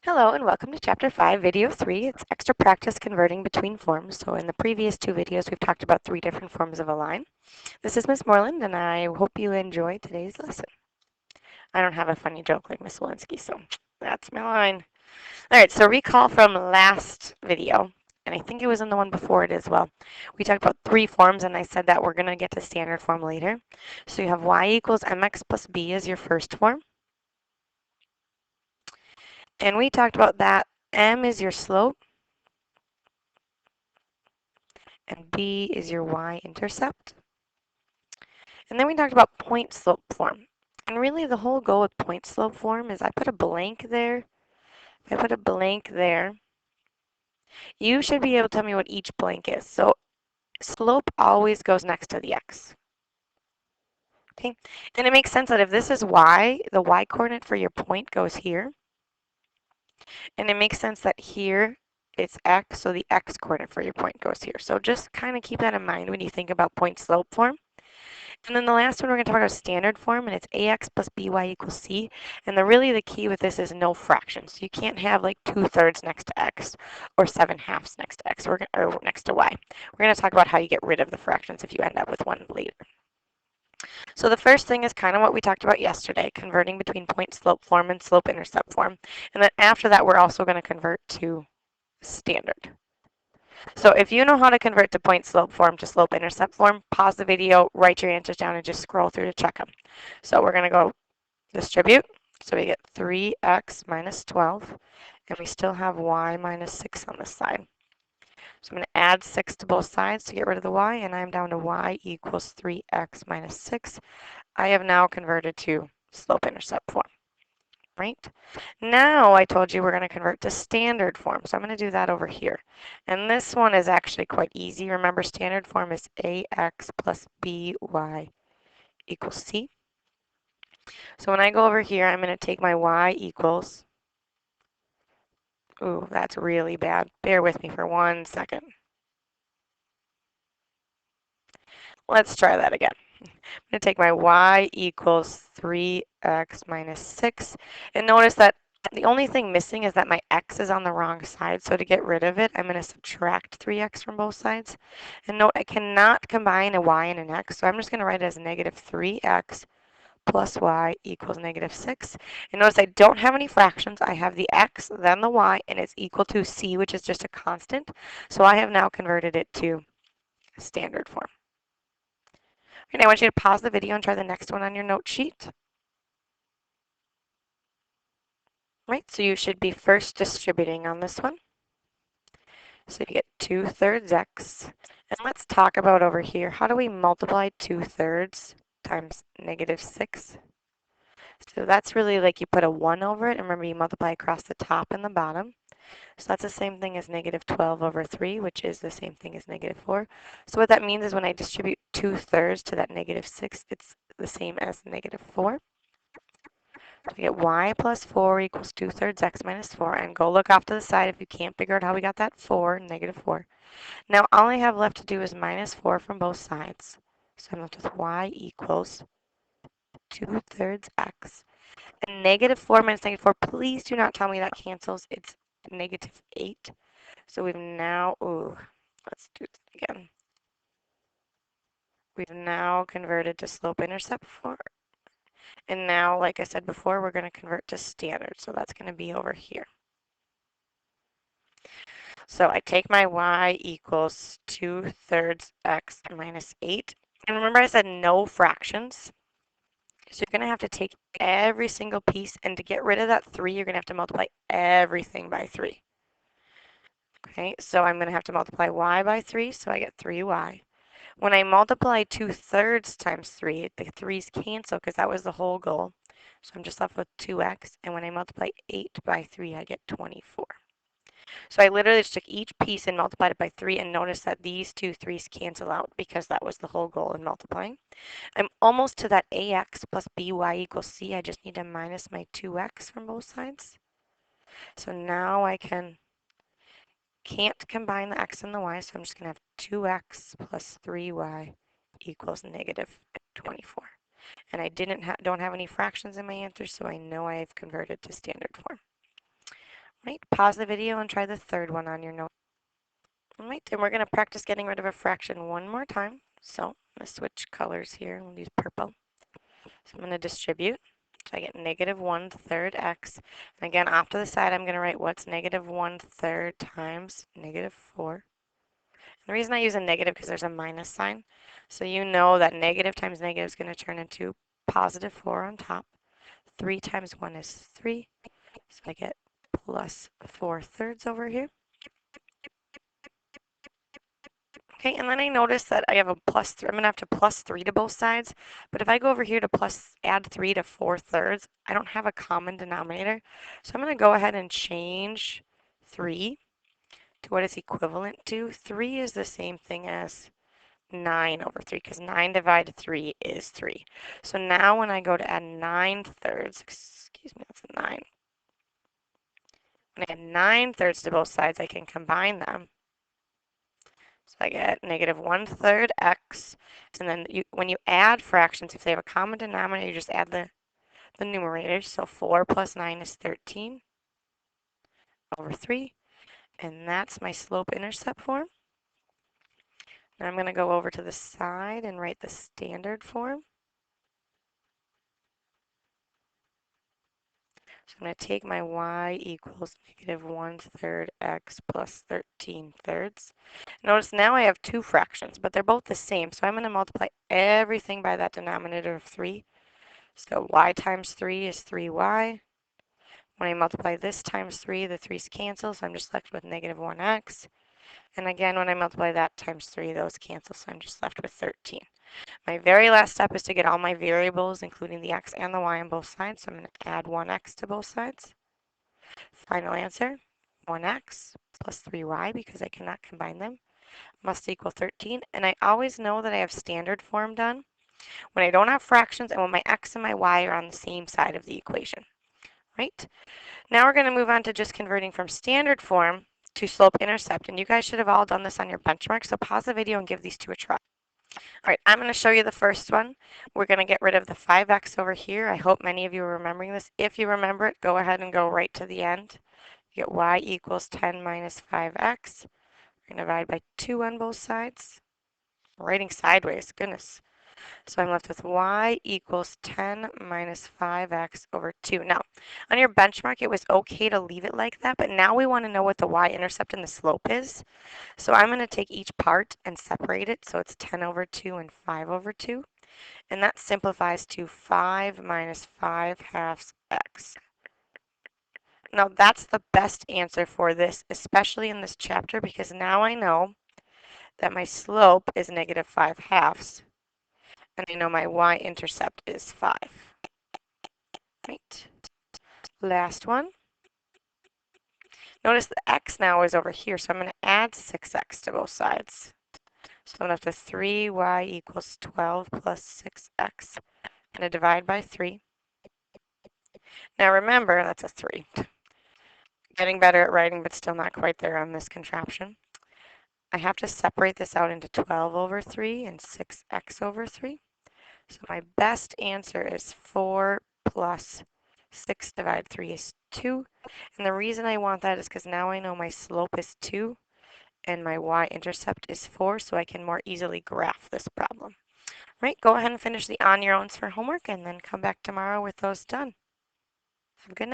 Hello and welcome to Chapter 5, Video 3. It's extra practice converting between forms. So in the previous two videos, we've talked about three different forms of a line. This is Miss Moreland, and I hope you enjoy today's lesson. I don't have a funny joke like Miss Walensky, so that's my line. All right, so recall from last video, and I think it was in the one before it as well. We talked about three forms, and I said that we're going to get to standard form later. So you have y equals mx plus b as your first form. And we talked about that m is your slope and b is your y-intercept. And then we talked about point slope form. And really the whole goal with point slope form is I put a blank there. If I put a blank there, you should be able to tell me what each blank is. So slope always goes next to the x. Okay, and it makes sense that if this is y, the y coordinate for your point goes here. And it makes sense that here it's x, so the x coordinate for your point goes here. So just kind of keep that in mind when you think about point slope form. And then the last one we're going to talk about standard form, and it's ax plus by equals c. And really the key with this is no fractions. You can't have like 2/3 next to x or 7/2 next to x or next to y. We're going to talk about how you get rid of the fractions if you end up with one later. So the first thing is kind of what we talked about yesterday, converting between point slope form and slope intercept form. And then after that, we're also going to convert to standard. So if you know how to convert to point slope form to slope intercept form, pause the video, write your answers down, and just scroll through to check them. So we're going to go distribute. So we get 3x minus 12, and we still have y minus 6 on this side. So I'm going to add 6 to both sides to get rid of the y, and I'm down to y equals 3x minus 6. I have now converted to slope intercept form. Right? Now I told you we're going to convert to standard form, so I'm going to do that over here. And this one is actually quite easy. Remember, standard form is ax plus by equals c. So when I go over here, I'm going to take my y equals, ooh, that's really bad. Bear with me for 1 second. Let's try that again. I'm going to take my y equals 3x minus 6, and notice that the only thing missing is that my x is on the wrong side, so to get rid of it, I'm going to subtract 3x from both sides. And note, I cannot combine a y and an x, so I'm just going to write it as negative 3x plus y equals negative 6. And notice I don't have any fractions. I have the x, then the y, and it's equal to c, which is just a constant. So I have now converted it to standard form. And I want you to pause the video and try the next one on your note sheet. Right, so you should be first distributing on this one. So you get 2/3 x. And let's talk about over here, how do we multiply 2/3 times negative 6? So that's really like you put a 1 over it, and remember you multiply across the top and the bottom. So that's the same thing as negative 12 over 3, which is the same thing as negative 4. So what that means is when I distribute 2/3 to that negative 6, it's the same as negative 4. So we get y plus 4 equals 2/3 x minus 4. And go look off to the side if you can't figure out how we got that 4, negative 4. Now all I have left to do is minus 4 from both sides. So I'm left with y equals 2/3 x. And negative 4 minus negative 4, please do not tell me that cancels. It's negative 8. So we've now, ooh, let's do this again. We've now converted to slope intercept form. And now, like I said before, we're going to convert to standard. So that's going to be over here. So I take my y equals 2/3 x minus 8. And remember I said no fractions. So you're going to have to take every single piece, and to get rid of that 3, you're going to have to multiply everything by 3. Okay, so I'm going to have to multiply y by 3, so I get 3y. When I multiply 2/3 times 3, the 3's cancel because that was the whole goal. So I'm just left with 2x, and when I multiply 8 by 3, I get 24. So I literally just took each piece and multiplied it by 3, and notice that these two 3's cancel out because that was the whole goal in multiplying. I'm almost to that ax plus by equals c. I just need to minus my 2x from both sides. So now I can't combine the x and the y, so I'm just going to have 2x plus 3y equals negative 24. And I don't have any fractions in my answer, so I know I've converted to standard form. Right, pause the video and try the third one on your note. All right, and we're going to practice getting rid of a fraction one more time. So I'm going to switch colors here and use purple. So I'm going to distribute. So I get negative 1/3 x. And again, off to the side, I'm going to write what's negative 1/3 times negative 4. And the reason I use a negative because there's a minus sign. So you know that negative times negative is going to turn into positive 4 on top. 3 times 1 is 3. So I get plus 4/3 over here. Okay, and then I notice that I have a plus 3. I'm going to have to plus 3 to both sides. But if I go over here to add 3 to 4/3, I don't have a common denominator. So I'm going to go ahead and change 3 to what it's equivalent to. 3 is the same thing as 9 over 3 because 9 divided 3 is 3. So now when I go to add 9/3, excuse me, that's a 9. When I add 9/3 to both sides, I can combine them. So I get negative 1/3 x. And then when you add fractions, if they have a common denominator, you just add the numerators. So 4 plus 9 is 13 over 3. And that's my slope-intercept form. Now I'm going to go over to the side and write the standard form. So I'm going to take my y equals negative 1/3 x plus 13/3. Notice now I have two fractions, but they're both the same. So I'm going to multiply everything by that denominator of 3. So y times 3 is 3y. When I multiply this times 3, the 3's cancel, so I'm just left with negative 1x. And again, when I multiply that times 3, those cancel, so I'm just left with 13. My very last step is to get all my variables, including the x and the y on both sides. So I'm going to add 1x to both sides. Final answer, 1x plus 3y, because I cannot combine them, must equal 13. And I always know that I have standard form done when I don't have fractions and when my x and my y are on the same side of the equation, right? Now we're going to move on to just converting from standard form to slope-intercept. And you guys should have all done this on your benchmark, so pause the video and give these two a try. All right, I'm going to show you the first one. We're going to get rid of the 5x over here. I hope many of you are remembering this. If you remember it, go ahead and go right to the end. You get y equals 10 minus 5x. We're going to divide by 2 on both sides. I'm writing sideways, goodness. So I'm left with y equals 10 minus 5x over 2. Now, on your benchmark, it was okay to leave it like that, but now we want to know what the y-intercept and the slope is. So I'm going to take each part and separate it. So it's 10 over 2 and 5 over 2. And that simplifies to 5 minus 5/2 x. Now that's the best answer for this, especially in this chapter, because now I know that my slope is negative 5/2. And I know my y-intercept is 5. Right. Last one. Notice the x now is over here, so I'm going to add 6x to both sides. So I'm left with 3y equals 12 plus 6x. I'm going to divide by 3. Now remember, that's a 3. Getting better at writing, but still not quite there on this contraption. I have to separate this out into 12 over 3 and 6x over 3. So my best answer is 4 plus 6 divided 3 is 2. And the reason I want that is because now I know my slope is 2 and my y-intercept is 4, so I can more easily graph this problem. Right, go ahead and finish the on your owns for homework and then come back tomorrow with those done. Have a good night.